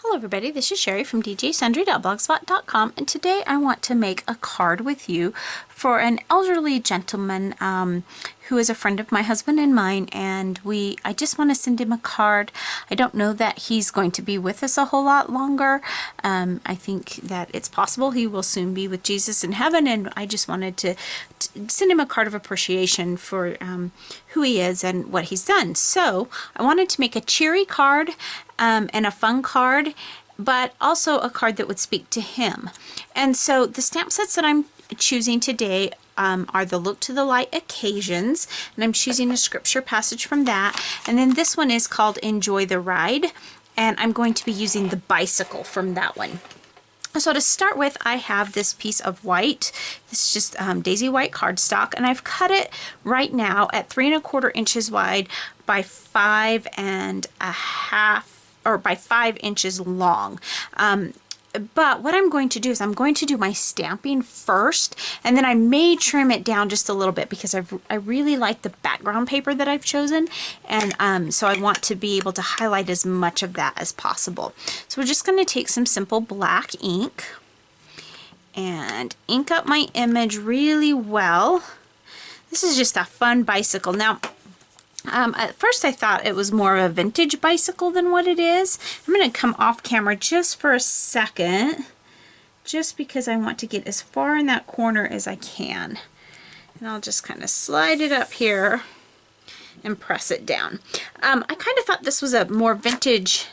Hello everybody, this is Cheri from djsundry.blogspot.com, and today I want to make a card with you for an elderly gentleman who is a friend of my husband and mine, and I just want to send him a card. I don't know that he's going to be with us a whole lot longer. I think that it's possible he will soon be with Jesus in heaven, and I just wanted to send him a card of appreciation for who he is and what he's done. So I wanted to make a cheery card and a fun card, but also a card that would speak to him. And so the stamp sets that I'm choosing today are the Look to the Light Occasions, and I'm choosing a scripture passage from that. And then this one is called Enjoy the Ride, and I'm going to be using the bicycle from that one. So to start with, I have this piece of white. This is just daisy white cardstock, and I've cut it right now at 3 1/4 inches wide by 5 1/2, or by 5 inches long. But what I'm going to do is I'm going to do my stamping first, and then I may trim it down just a little bit because I really like the background paper that I've chosen, and so I want to be able to highlight as much of that as possible. So we're just going to take some simple black ink and ink up my image really well. This is just a fun bicycle. Now, at first I thought it was more of a vintage bicycle than what it is. I'm going to come off camera just for a second, just because I want to get as far in that corner as I can. And I'll just kind of slide it up here and press it down. I kind of thought this was a more vintage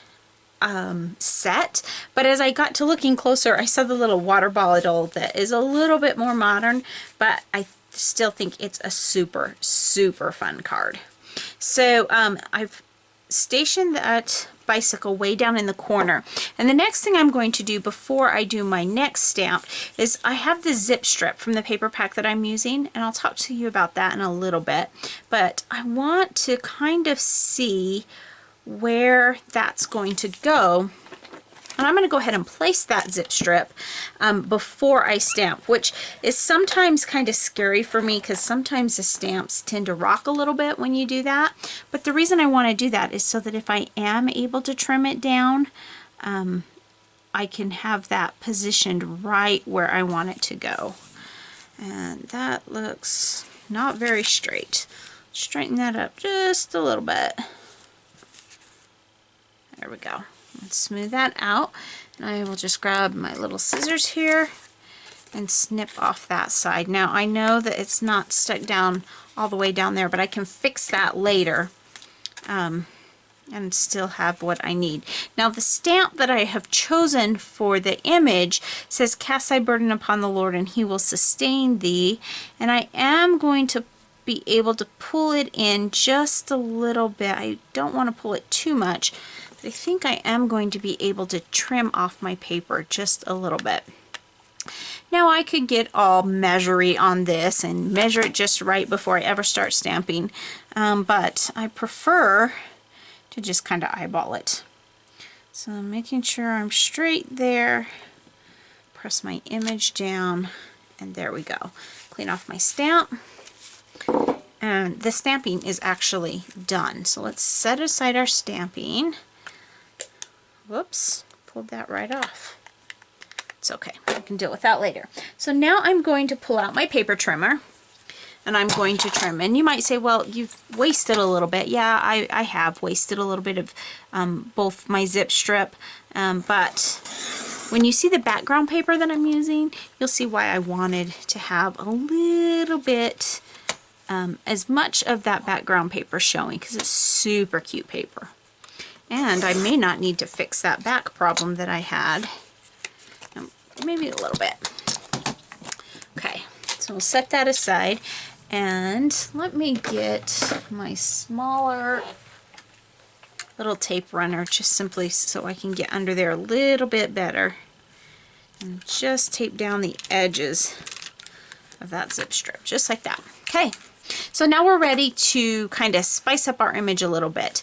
set, but as I got to looking closer, I saw the little water bottle that is a little bit more modern, but I still think it's a super, super fun card. So I've stationed that bicycle way down in the corner, and the next thing I'm going to do before I do my next stamp is I have the zip strip from the paper pack that I'm using, and I'll talk to you about that in a little bit, but I want to kind of see where that's going to go. And I'm going to go ahead and place that zip strip before I stamp, which is sometimes kind of scary for me because sometimes the stamps tend to rock a little bit when you do that. But the reason I want to do that is so that if I am able to trim it down, I can have that positioned right where I want it to go. And that looks not very straight. Straighten that up just a little bit. There we go. Let's smooth that out, and I will just grab my little scissors here and snip off that side. Now I know that it's not stuck down all the way down there, but I can fix that later and still have what I need. Now the stamp that I have chosen for the image says, "Cast thy burden upon the Lord and he will sustain thee," and I am going to be able to pull it in just a little bit. I don't want to pull it too much. I think I am going to be able to trim off my paper just a little bit. Now I could get all measury on this and measure it just right before I ever start stamping, but I prefer to just kind of eyeball it. So I'm making sure I'm straight there, press my image down, and there we go. Clean off my stamp. And the stamping is actually done. So let's set aside our stamping. Whoops, pulled that right off. It's okay, I can deal with that later. So now I'm going to pull out my paper trimmer, and I'm going to trim. And you might say, well, you've wasted a little bit. Yeah, I have wasted a little bit of both my zip strip, but when you see the background paper that I'm using, you'll see why I wanted to have a little bit, as much of that background paper showing, because it's super cute paper. And I may not need to fix that back problem that I had. Maybe a little bit. Okay, so we'll set that aside. And let me get my smaller little tape runner, just simply so I can get under there a little bit better. And just tape down the edges of that zip strip, just like that. Okay. So now we're ready to kind of spice up our image a little bit.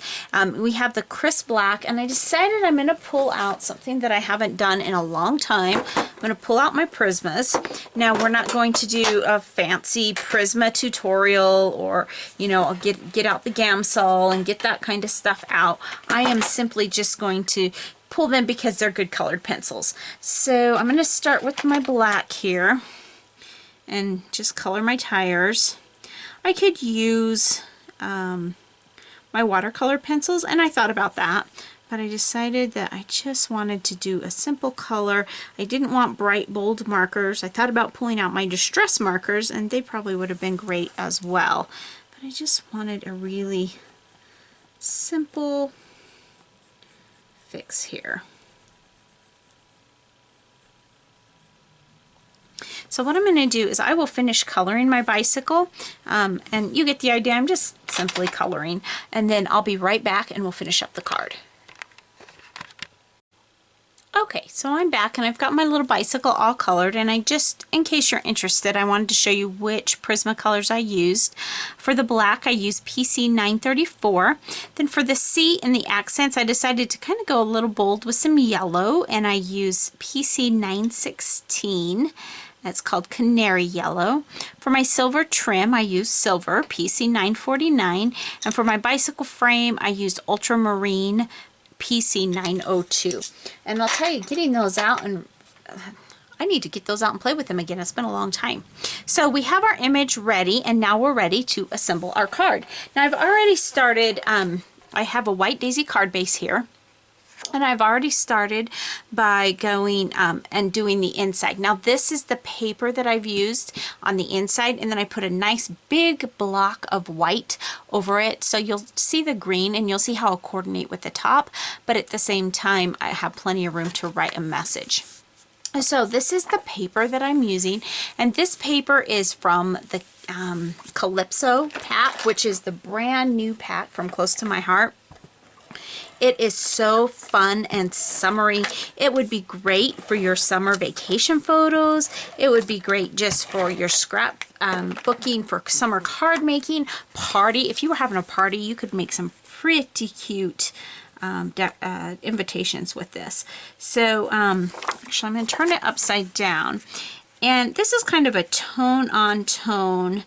We have the crisp black, and I decided I'm going to pull out something that I haven't done in a long time. I'm going to pull out my Prismas. Now we're not going to do a fancy Prisma tutorial or, you know, get out the Gamsol and get that kind of stuff out. I am simply just going to pull them because they're good colored pencils. So I'm going to start with my black here and just color my tires. I could use my watercolor pencils, and I thought about that, but I decided that I just wanted to do a simple color. I didn't want bright, bold markers. I thought about pulling out my distress markers, and they probably would have been great as well. But I just wanted a really simple fix here. So what I'm going to do is I will finish coloring my bicycle, and you get the idea. I'm just simply coloring, and then I'll be right back and we'll finish up the card. Okay, so I'm back and I've got my little bicycle all colored, and I just, in case you're interested, I wanted to show you which Prismacolors I used. For the black, I used PC 934. Then for the C and the accents, I decided to kind of go a little bold with some yellow, and I used PC 916. That's called Canary Yellow. For my silver trim, I used silver, PC 949. And for my bicycle frame, I used Ultramarine, PC 902. And I'll tell you, getting those out, and I need to get those out and play with them again. It's been a long time. So we have our image ready, and now we're ready to assemble our card. Now I've already started, I have a white daisy card base here. And I've already started by going and doing the inside. Now this is the paper that I've used on the inside, and then I put a nice big block of white over it. So you'll see the green and you'll see how I'll coordinate with the top, but at the same time I have plenty of room to write a message. So this is the paper that I'm using, and this paper is from the Calypso pack, which is the brand new pack from Close to My Heart. It is so fun and summery. It would be great for your summer vacation photos. It would be great just for your scrap booking, for summer card making, party. If you were having a party, you could make some pretty cute invitations with this. So actually I'm going to turn it upside down. And this is kind of a tone on tone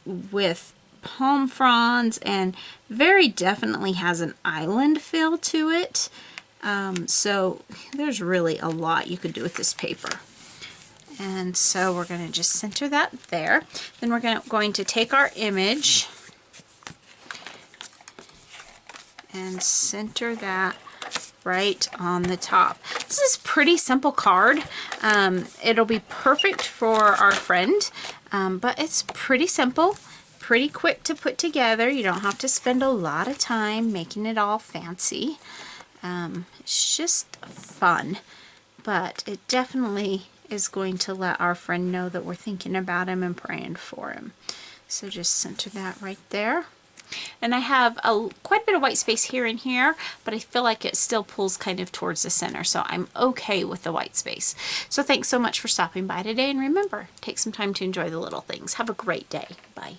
with palm fronds, and very definitely has an island feel to it. So there's really a lot you could do with this paper. And so we're going to just center that there. Then we're going to take our image and center that right on the top. This is a pretty simple card. It'll be perfect for our friend, but it's pretty simple. Pretty quick to put together. You don't have to spend a lot of time making it all fancy. It's just fun, but it definitely is going to let our friend know that we're thinking about him and praying for him. So just center that right there. And I have quite a bit of white space here and here, but I feel like it still pulls kind of towards the center, so I'm okay with the white space. So thanks so much for stopping by today, and remember, take some time to enjoy the little things. Have a great day. Bye.